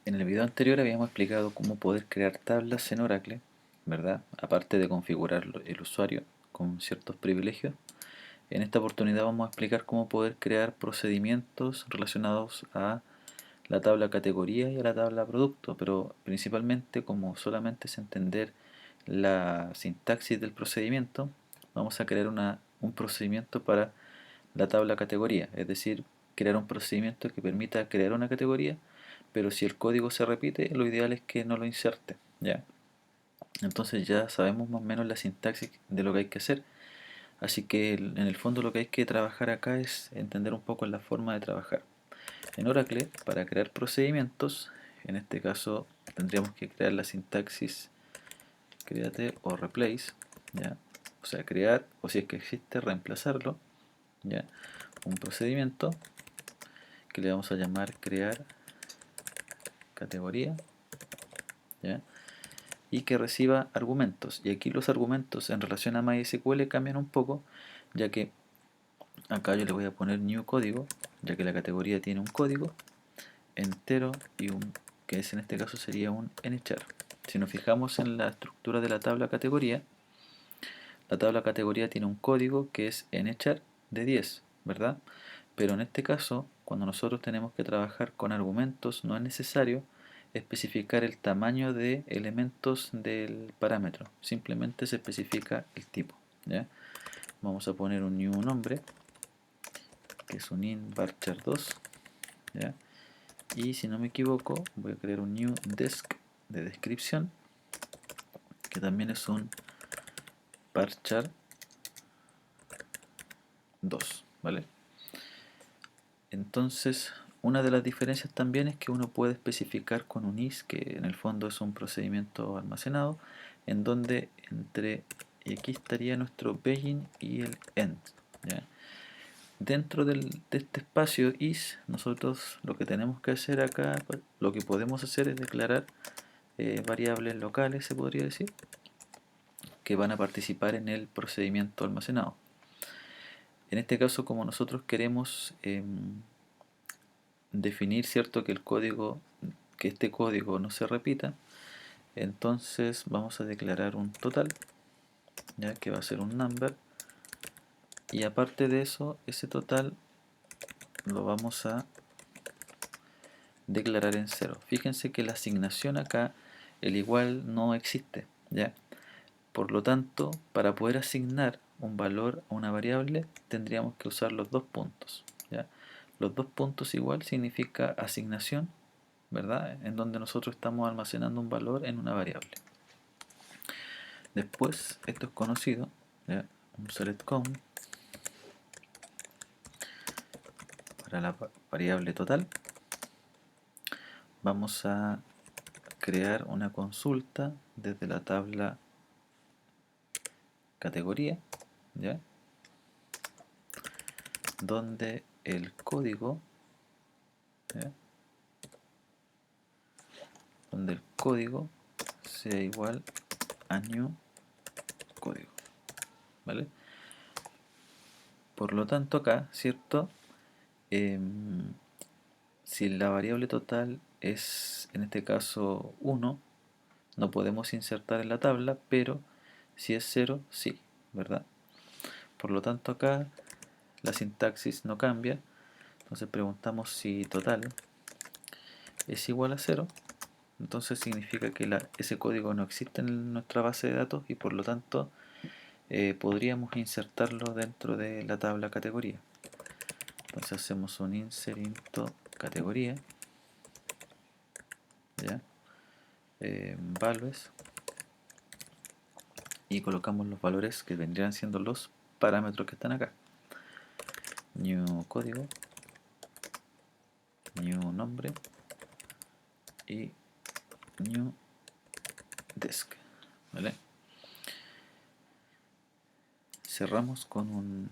En el video anterior habíamos explicado cómo poder crear tablas en Oracle, ¿verdad? Aparte de configurar el usuario con ciertos privilegios. En esta oportunidad vamos a explicar cómo poder crear procedimientos relacionados a la tabla categoría y a la tabla producto, pero principalmente como solamente es entender la sintaxis del procedimiento, vamos a crear un procedimiento para la tabla categoría, es decir, crear un procedimiento que permita crear una categoría, pero si el código se repite, lo ideal es que no lo inserte, ¿ya? Entonces ya sabemos más o menos la sintaxis de lo que hay que hacer, así que en el fondo lo que hay que trabajar acá es entender un poco la forma de trabajar. En Oracle, para crear procedimientos, en este caso tendríamos que crear la sintaxis create o replace, ¿ya? O sea, crear, o si es que existe, reemplazarlo, ¿ya? Un procedimiento que le vamos a llamar crear categoría, ¿ya? Y que reciba argumentos. Y aquí los argumentos en relación a MySQL cambian un poco, ya que acá yo le voy a poner new código, ya que la categoría tiene un código entero y un que es en este caso sería un nchar. Si nos fijamos en la estructura de la tabla categoría, la tabla categoría tiene un código que es nchar de 10, ¿verdad? Pero en este caso, cuando nosotros tenemos que trabajar con argumentos, no es necesario especificar el tamaño de elementos del parámetro, simplemente se especifica el tipo, ¿ya? Vamos a poner un new nombre, que es un in varchar 2, ¿ya? Y si no me equivoco, voy a crear un new desc de descripción, que también es un varchar 2, ¿vale? Entonces, una de las diferencias también es que uno puede especificar con un is, que en el fondo es un procedimiento almacenado, en donde y aquí estaría nuestro begin y el end, ¿ya? Dentro de este espacio is, nosotros lo que tenemos que hacer acá, lo que podemos hacer es declarar variables locales, se podría decir, que van a participar en el procedimiento almacenado. En este caso, como nosotros queremos definir, cierto, que este código no se repita, entonces vamos a declarar un total, ya que va a ser un number, y aparte de eso, ese total lo vamos a declarar en cero. Fíjense que la asignación acá, el igual no existe, ya. Por lo tanto, para poder asignar un valor a una variable, tendríamos que usar los dos puntos, ¿ya? Los dos puntos igual significa asignación, ¿verdad? En donde nosotros estamos almacenando un valor en una variable. Después, esto es conocido, ¿ya? Un select count para la variable total. Vamos a crear una consulta desde la tabla categoría, ¿ya? Donde el código, ¿ya? Donde el código sea igual a new código, ¿vale? Por lo tanto acá, ¿cierto? Si la variable total es en este caso 1, no podemos insertar en la tabla, pero si es 0, sí, ¿verdad? Por lo tanto acá la sintaxis no cambia, entonces preguntamos si total es igual a 0, entonces significa que ese código no existe en nuestra base de datos y por lo tanto podríamos insertarlo dentro de la tabla categoría. Entonces hacemos un insert into categoría, ¿ya? Values, y colocamos los valores que vendrían siendo los parámetros que están acá. New código, new nombre y new desk, ¿vale? Cerramos con un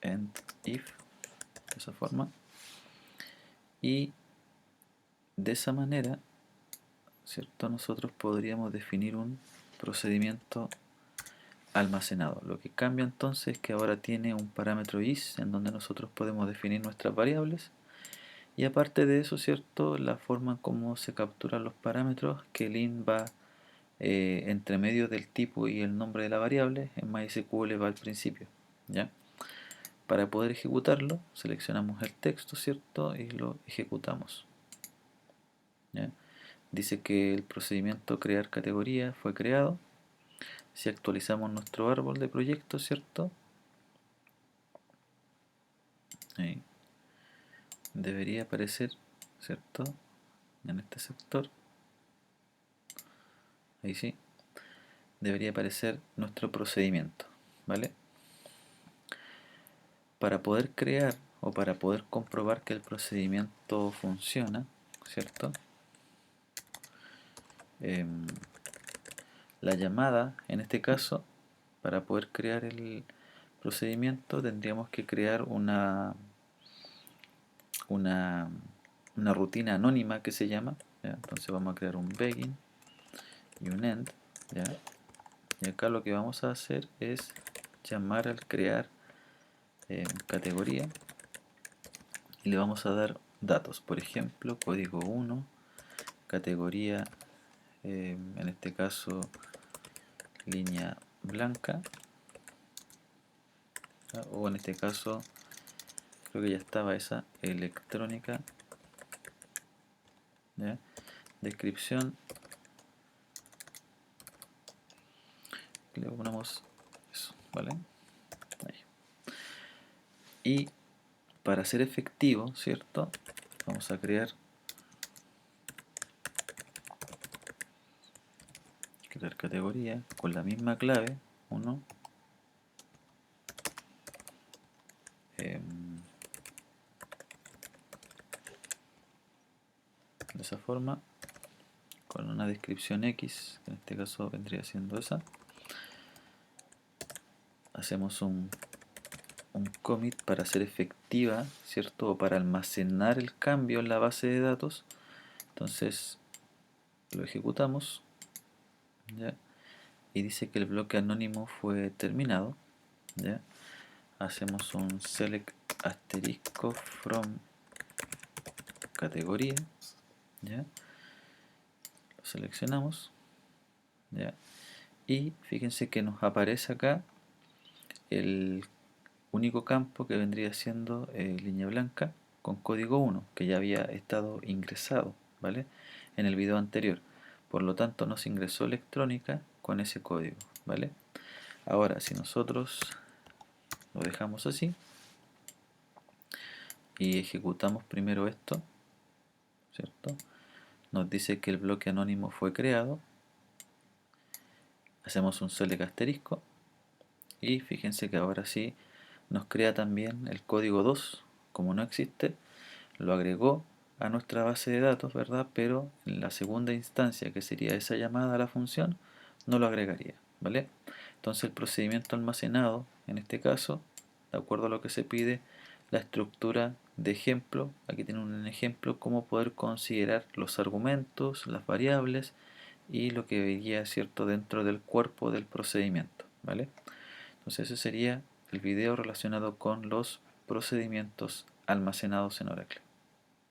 end if de esa forma, y de esa manera, ¿cierto? Nosotros podríamos definir un procedimiento almacenado. Lo que cambia entonces es que ahora tiene un parámetro is en donde nosotros podemos definir nuestras variables, Y aparte de eso, ¿cierto? La forma en cómo se capturan los parámetros, que el int va entre medio del tipo y el nombre de la variable, en MySQL va al principio, ¿ya? Para poder ejecutarlo, seleccionamos el texto, ¿cierto? Y lo ejecutamos, ¿ya? Dice que el procedimiento crear categoría fue creado. Si actualizamos nuestro árbol de proyecto, ¿cierto? Ahí debería aparecer, ¿cierto? En este sector, ahí sí, debería aparecer nuestro procedimiento, ¿vale? Para poder crear o para poder comprobar que el procedimiento funciona, ¿cierto? La llamada, en este caso, para poder crear el procedimiento tendríamos que crear una, una rutina anónima que se llama, ¿ya? Entonces vamos a crear un begin y un end, ¿ya? Y acá lo que vamos a hacer es llamar al crear categoría y le vamos a dar datos, por ejemplo, código 1, categoría, en este caso línea blanca, ¿ya? O en este caso creo que ya estaba esa, electrónica, ¿ya? Descripción, le ponemos eso, ¿vale? Ahí. Y para ser efectivo, ¿cierto? Vamos a crear categoría con la misma clave, 1, de esa forma, con una descripción X, que en este caso vendría siendo esa. Hacemos un commit para ser efectiva, ¿cierto? O para almacenar el cambio en la base de datos. Entonces lo ejecutamos, ¿ya? Y dice que el bloque anónimo fue terminado, ¿ya? Hacemos un select asterisco from categoría, ¿ya? Lo seleccionamos, ¿ya? Y fíjense que nos aparece acá el único campo que vendría siendo línea blanca con código 1, que ya había estado ingresado, ¿vale? En el video anterior. Por lo tanto nos ingresó electrónica con ese código, ¿vale? Ahora, si nosotros lo dejamos así y ejecutamos primero esto, ¿cierto? Nos dice que el bloque anónimo fue creado. Hacemos un select asterisco y fíjense que ahora sí nos crea también el código 2. Como no existe, lo agregó a nuestra base de datos, ¿verdad? Pero en la segunda instancia, que sería esa llamada a la función, no lo agregaría, ¿vale? Entonces el procedimiento almacenado, en este caso, de acuerdo a lo que se pide, la estructura de ejemplo, aquí tienen un ejemplo, cómo poder considerar los argumentos, las variables y lo que vería, ¿cierto?, dentro del cuerpo del procedimiento, ¿vale? Entonces ese sería el video relacionado con los procedimientos almacenados en Oracle.